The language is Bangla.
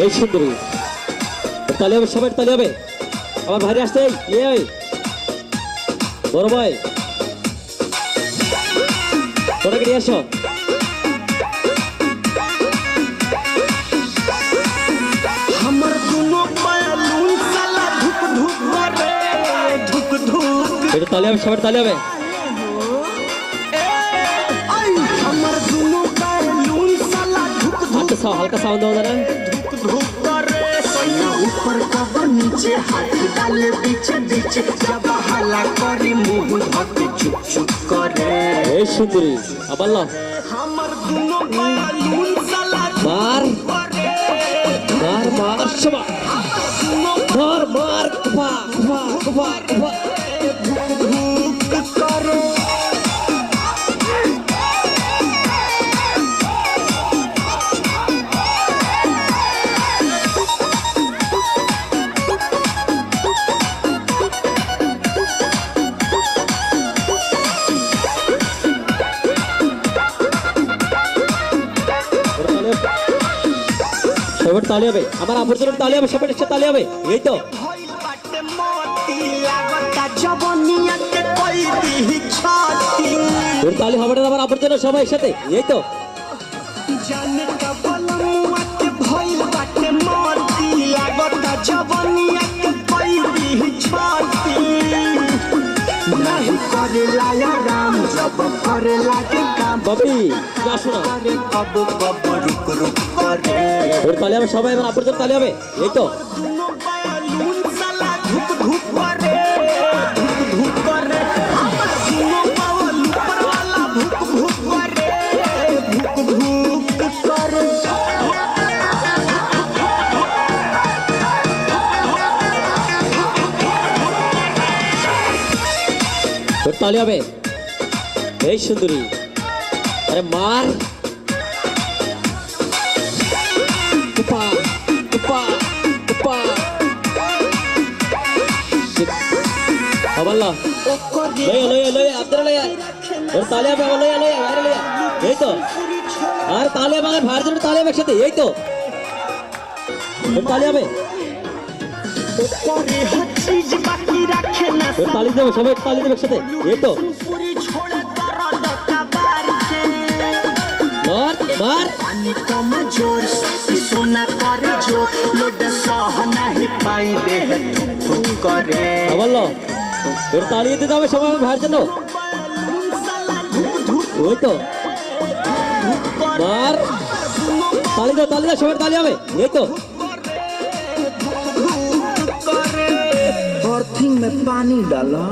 এই সুন্দরী তালি হবে, সবাই তালি হবে। আমার ভাই আসছে, এই বড় ভাই তোরাকে নিয়ে আসো। हमर दुनो बैलून साला धुक धुक करे धुक धुक এটা তালি হবে, সবাই তালি হবে। हमर दुनो बैलून साला धुक धुक হালকা সাউন্ড দাও না। धुक धुक करे सोया ऊपर कब नीचे हाथ डाले बीच बीच जब हल्ला करे मुंह धक चुप चुप करे। এই সুন্দরী আবার লো हमर दुनो बैलून साला মার মার মার সবা মার মার কুপা কুপা কুপা কুপা। धुक करे। সবার তালি হবে, আমার আবর্জনের তালি হবে, সবার একসাথে তালি হবে। এই তো भइल बाटे मोती लागता जवनिया के कोई दी छाती তোর তালি হবে না, আমার আবর্জনের সবাই একসাথে। এই তো जाने का बलमुआ के भइल बाटे मोती लागता जवनिया के कोई दी छाती नहीं करेला या राम जब करेला के काम বাবি আসো না। करे कब कब रुक रुक करे। তোর তালি হবে সবাই, আমার আবর্জনের তালি হবে। এই তো दुनो बैलून साला धुक धुक करे धुक धुक करे। हमर दुनो बावल ऊपर वाला भुक भुक करे भुक भुक करे। তোর তালি হবে। এই সুন্দরী আরে মার কুপা কুপা কুপা আবার লো লইয়া লইয়া লইয়া আপনারা লইয়া তোর তালি হবে, আমার লইয়া লইয়া বাইরে লইয়া। এই তো আর তালি হবে, আমার ভাইয়ের জন্য তালি হবে একসাথে। এই তো তোর তালি হবে, करे हर चीज बाकी रखे ना তোর তালি দেবো, সবাই তালি দেবে একসাথে। এই তো पूरी छोड़े दर्द का बार के মার মার पानी कम जोर से सोना करे जो लोड सह नहीं पाई दे धुक धुक करे। আবার লো তোর তালি দিতে হবে সবাই আমার ভাইয়ের জন্য। बैलून साला धुक धुक ওই তো करे। মার তালি দাও, তালি দাও, সবাই তালি হবে। এই তো अर्थिंग में पानी डाला।